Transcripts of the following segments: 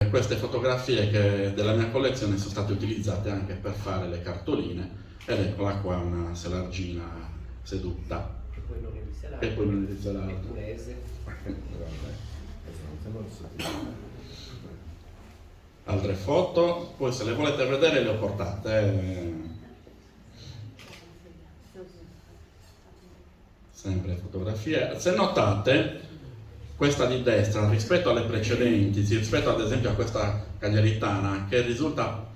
Queste fotografie della mia collezione sono state utilizzate anche per fare le cartoline, ed eccola qua una selargina seduta. E poi non è di Selato. E poi non è di Selato. È tunese. Altre foto, poi se le volete vedere le ho portate. Sempre fotografie. Se notate, questa di destra rispetto alle precedenti, rispetto ad esempio a questa cagliaritana che risulta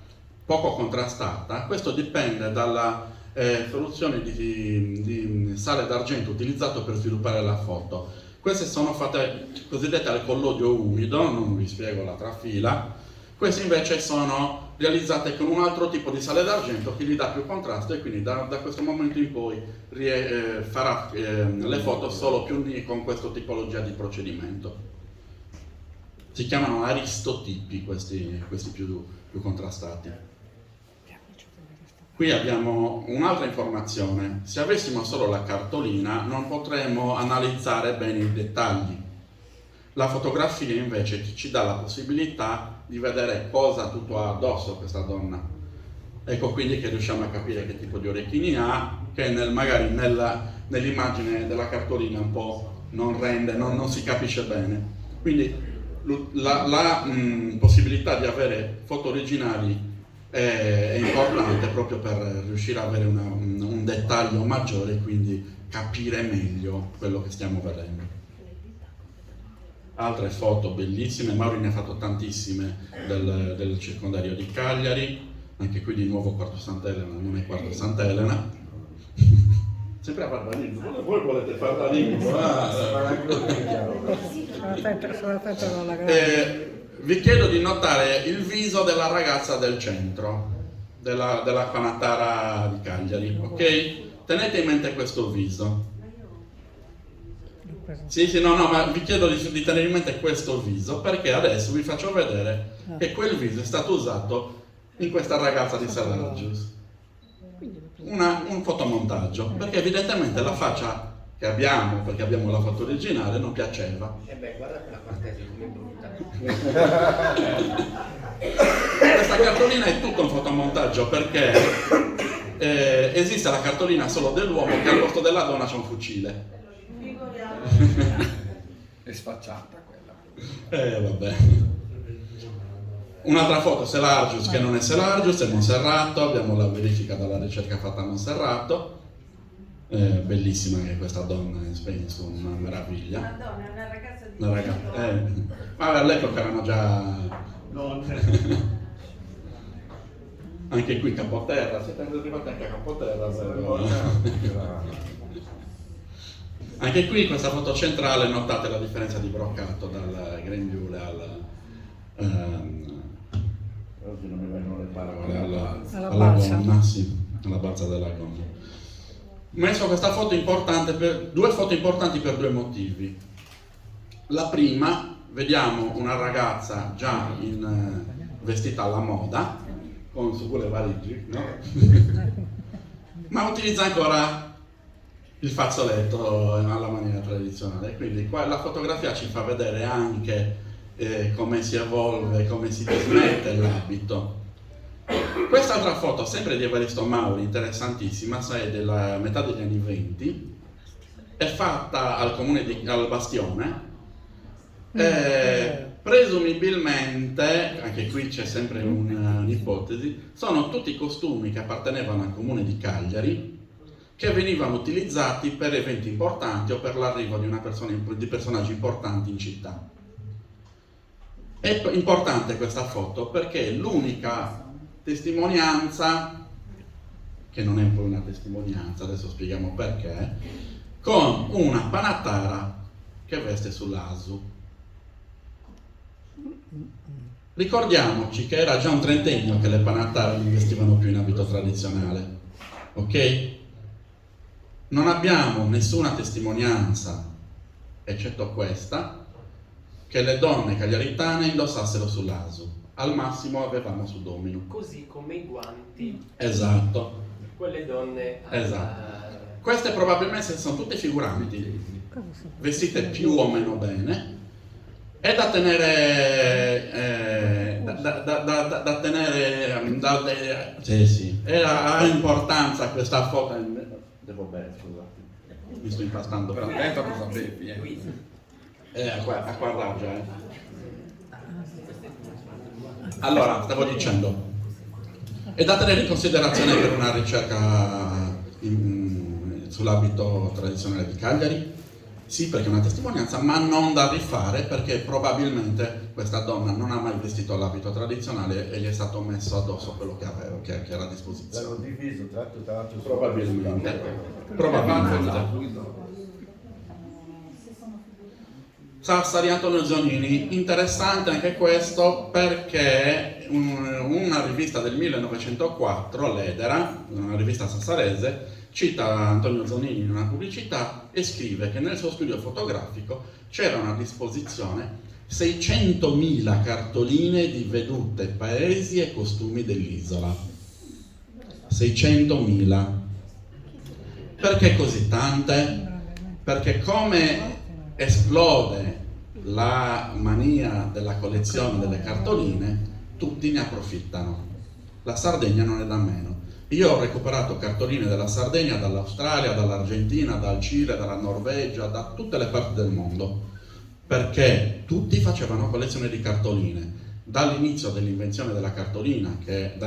poco contrastata, questo dipende dalla soluzione di sale d'argento utilizzato per sviluppare la foto. Queste sono fatte cosiddette al collodio umido, non vi spiego la trafila. Queste invece sono realizzate con un altro tipo di sale d'argento che gli dà più contrasto, e quindi da questo momento in poi farà le foto solo con questa tipologia di procedimento. Si chiamano aristotipi questi più contrastati. Qui abbiamo un'altra informazione: se avessimo solo la cartolina non potremmo analizzare bene i dettagli. La fotografia invece ci dà la possibilità di vedere cosa tutto ha addosso questa donna. Ecco quindi che riusciamo a capire che tipo di orecchini ha, che magari nell'immagine della cartolina un po' non rende, non si capisce bene. Quindi la possibilità di avere foto originali è importante proprio per riuscire ad avere un dettaglio maggiore e quindi capire meglio quello che stiamo vedendo. Altre foto bellissime, Mauri ne ha fatto tantissime del circondario di Cagliari, anche qui di nuovo Quarto Sant'Elena, non è Quarto Sant'Elena. Sempre a Barbarillo, voi volete fare la lingua? Vi chiedo di notare il viso della ragazza del centro, della Panattara di Cagliari, ok? Tenete in mente questo viso. Sì, no, ma vi chiedo di tenere in mente questo viso, perché adesso vi faccio vedere che quel viso è stato usato in questa ragazza di Salargius. Un fotomontaggio, perché evidentemente la faccia che abbiamo, perché abbiamo la foto originale, non piaceva. E beh, guarda quella Quartesi come brutta. Questa cartolina è tutto un fotomontaggio, perché esiste la cartolina solo dell'uomo che al posto della donna c'è un fucile. È sfacciata quella. Vabbè. Un'altra foto, Selargius, che non è Selargius, è Monserrato. Abbiamo la verifica dalla ricerca fatta a Monserrato. Bellissima anche questa donna, penso, una meraviglia. Una donna, una ragazza di Una ragazza, ma all'epoca erano già anche qui Capoterra, siete arrivati anche a Capoterra, anche qui questa foto centrale, notate la differenza di broccato dal grembiule oggi non mi vengono le parole, alla gonna, sì, alla balza della gonna. Ho messo questa foto importante due foto importanti per due motivi. La prima, vediamo una ragazza già vestita alla moda, con su quelle valigie, no? Ma utilizza ancora il fazzoletto alla maniera tradizionale, quindi qua la fotografia ci fa vedere anche come si evolve, come si dismette l'abito. Quest'altra foto, sempre di Evaristo Mauri, interessantissima, è della metà degli anni 20, è fatta al comune al Bastione. Presumibilmente, anche qui c'è sempre un'ipotesi, sono tutti costumi che appartenevano al comune di Cagliari, che venivano utilizzati per eventi importanti o per l'arrivo di personaggi importanti in città. È importante questa foto perché è l'unica testimonianza, che non è poi una testimonianza, adesso spieghiamo perché, con una Panattara che veste sull'Asu. Ricordiamoci che era già un trentennio che le Panattare non vestivano più in abito tradizionale, ok? Non abbiamo nessuna testimonianza, eccetto questa, che le donne cagliaritane indossassero sull'Asu. Al massimo avevamo su domino. Così come i guanti. Esatto. Quelle donne. Esatto. Queste probabilmente sono tutte figuranti, vestite più o meno bene. È da tenere da tenere, sì. Ha importanza questa foto. Devo bere, scusate, mi sto impastando. Però dentro cosa bevi? Acqua raggia, Allora, stavo dicendo, è da tenere in considerazione per una ricerca sull'abito tradizionale di Cagliari? Sì, perché è una testimonianza, ma non da rifare, perché probabilmente questa donna non ha mai vestito l'abito tradizionale e gli è stato messo addosso quello che aveva, che era a disposizione. L'hanno diviso tra l'altro. Probabilmente. Sassari Antonio Zonini, interessante anche questo perché una rivista del 1904, l'Edera, una rivista sassarese, cita Antonio Zonini in una pubblicità e scrive che nel suo studio fotografico c'erano a disposizione 600.000 cartoline di vedute, paesi e costumi dell'isola. 600.000. Perché così tante? Perché come esplode la mania della collezione delle cartoline, tutti ne approfittano. La Sardegna non è da meno. Io ho recuperato cartoline della Sardegna dall'Australia, dall'Argentina, dal Cile, dalla Norvegia, da tutte le parti del mondo, perché tutti facevano collezione di cartoline. Dall'inizio dell'invenzione della cartolina,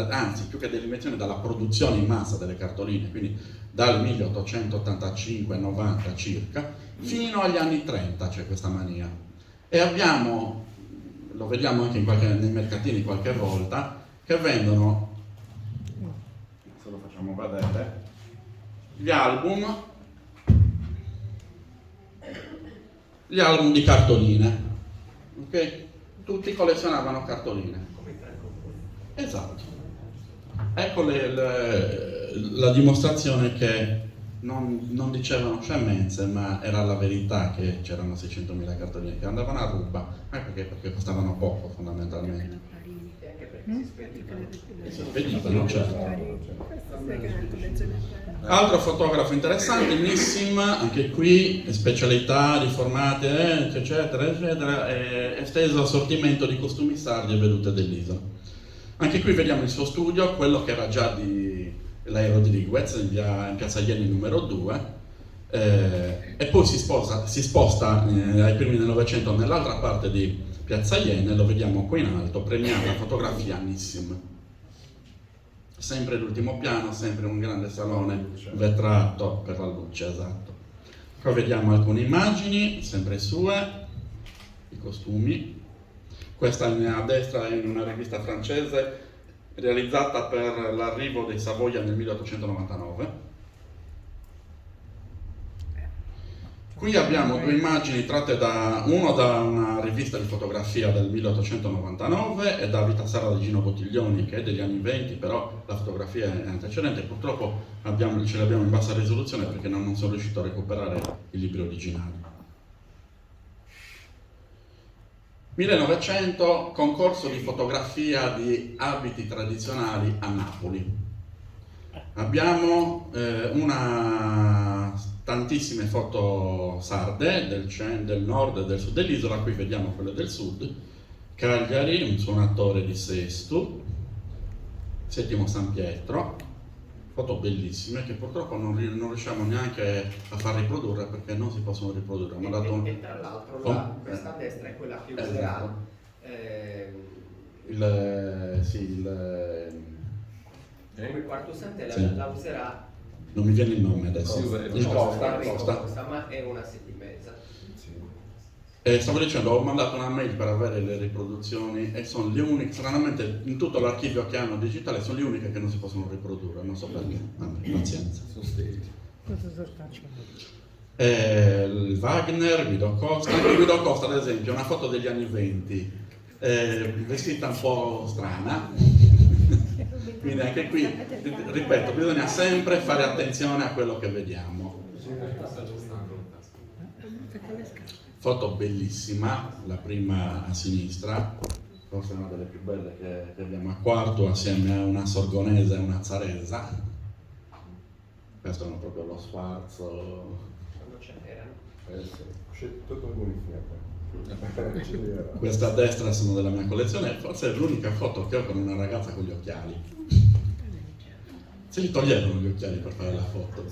anzi più che dell'invenzione, dalla produzione in massa delle cartoline, quindi dal 1885-90 circa, fino agli anni 30 c'è questa mania. E abbiamo, lo vediamo anche nei mercatini qualche volta, che vendono, se lo facciamo vedere, gli album di cartoline, ok? Tutti collezionavano cartoline. Esatto. Ecco la dimostrazione che non dicevano scemenze, ma era la verità che c'erano 600.000 cartoline che andavano a ruba, perché costavano poco fondamentalmente. E anche perché si spedivano. Si spedivano, certo. Altro fotografo interessante, Nissim, anche qui specialità di formate, eccetera, eccetera, esteso assortimento di costumi sardi e vedute dell'isola. Anche qui vediamo il suo studio, quello che era già di Lei Rodriguez in piazza Ieni numero 2, e poi si sposta ai primi del Novecento nell'altra parte di piazza Ieni, lo vediamo qui in alto, premiata fotografia Nissim. Sempre l'ultimo piano, sempre un grande salone vetrato per la luce, esatto. Qua vediamo alcune immagini, sempre sue, i costumi. Questa a destra è in una rivista francese realizzata per l'arrivo dei Savoia nel 1899. Qui abbiamo due immagini tratte da una rivista di fotografia del 1899 e da Vita Sera di Gino Bottiglioni, che è degli anni 20, però la fotografia è antecedente. Purtroppo ce l'abbiamo in bassa risoluzione perché non sono riuscito a recuperare i libri originali. 1900, concorso di fotografia di abiti tradizionali a Napoli. Abbiamo tantissime foto sarde del nord e del sud dell'isola. Qui vediamo quelle del sud. Cagliari, un suonatore di Sestu, Settimo San Pietro, foto bellissime che purtroppo non riusciamo neanche a far riprodurre perché non si possono riprodurre. E tra l'altro questa a destra è quella che userà come quarto santella, sì. La userà, non mi viene il nome adesso, Costa, ma è una settimesa. Sì. Stavo dicendo, ho mandato una mail per avere le riproduzioni e sono le uniche, stranamente in tutto l'archivio che hanno digitale sono le uniche che non si possono riprodurre, non so perché, pazienza. Il Wagner, Guido Costa, anche Guido Costa ad esempio, una foto degli anni 20, vestita un po' strana. Quindi anche qui, ripeto, bisogna sempre fare attenzione a quello che vediamo. Foto bellissima, la prima a sinistra, forse una delle più belle che abbiamo a Quarto, assieme a una sorgonese e una zaresa. Questo è proprio lo sfarzo. Quando ce n'erano. Tutto buonissimo. Questa a destra sono della mia collezione, forse è l'unica foto che ho con una ragazza con gli occhiali. Se li toglievano gli occhiali per fare la foto.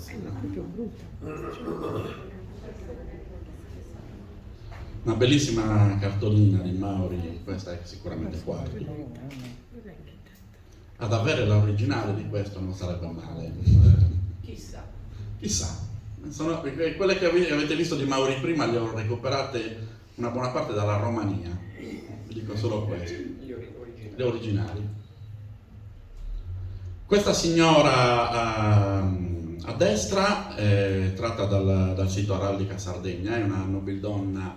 Una bellissima cartolina di Mauri, questa è sicuramente Quarti. Ad avere l'originale di questo non sarebbe male. Chissà. Chissà. Quelle che avete visto di Mauri prima le ho recuperate una buona parte dalla Romania. Vi dico solo questo. Le originali. Questa signora a destra è tratta dal sito Araldica Sardegna, è una nobildonna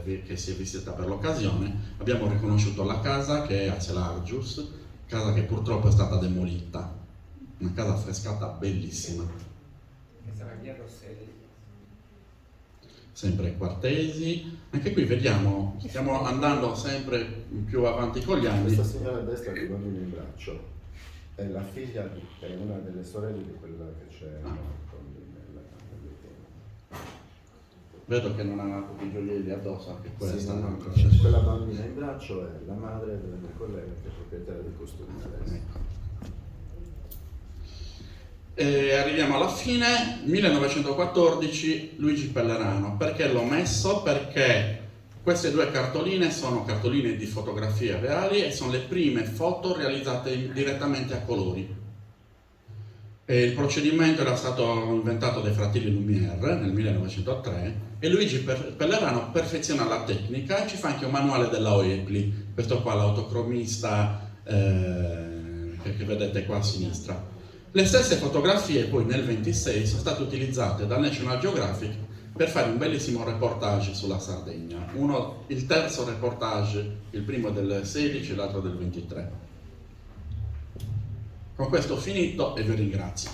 che si è visitata per l'occasione. Abbiamo riconosciuto la casa che è a Celargius, casa che purtroppo è stata demolita, una casa affrescata bellissima. Che sarà via Rosselli. Sempre Quartesi, anche qui vediamo, stiamo andando sempre più avanti con gli anni. Questa signora a destra che bambino in braccio è la figlia, è una delle sorelle di quella che c'è nel Vedo che non ha tutti i gioielli addosso, anche questa. sì, no, quella bambina in braccio è la madre della mia collega che è proprietaria di costumi adesso. E arriviamo alla fine, 1914, Luigi Pellerano. Perché l'ho messo? Perché queste due cartoline sono cartoline di fotografie reali e sono le prime foto realizzate direttamente a colori. E il procedimento era stato inventato dai fratelli Lumière nel 1903 e Luigi Pellerano perfeziona la tecnica e ci fa anche un manuale della Oepli, questo qua l'autocromista che vedete qua a sinistra. Le stesse fotografie poi nel 1926 sono state utilizzate dal National Geographic per fare un bellissimo reportage sulla Sardegna. Il terzo reportage, il primo del 16 e l'altro del 23. Con questo ho finito e vi ringrazio.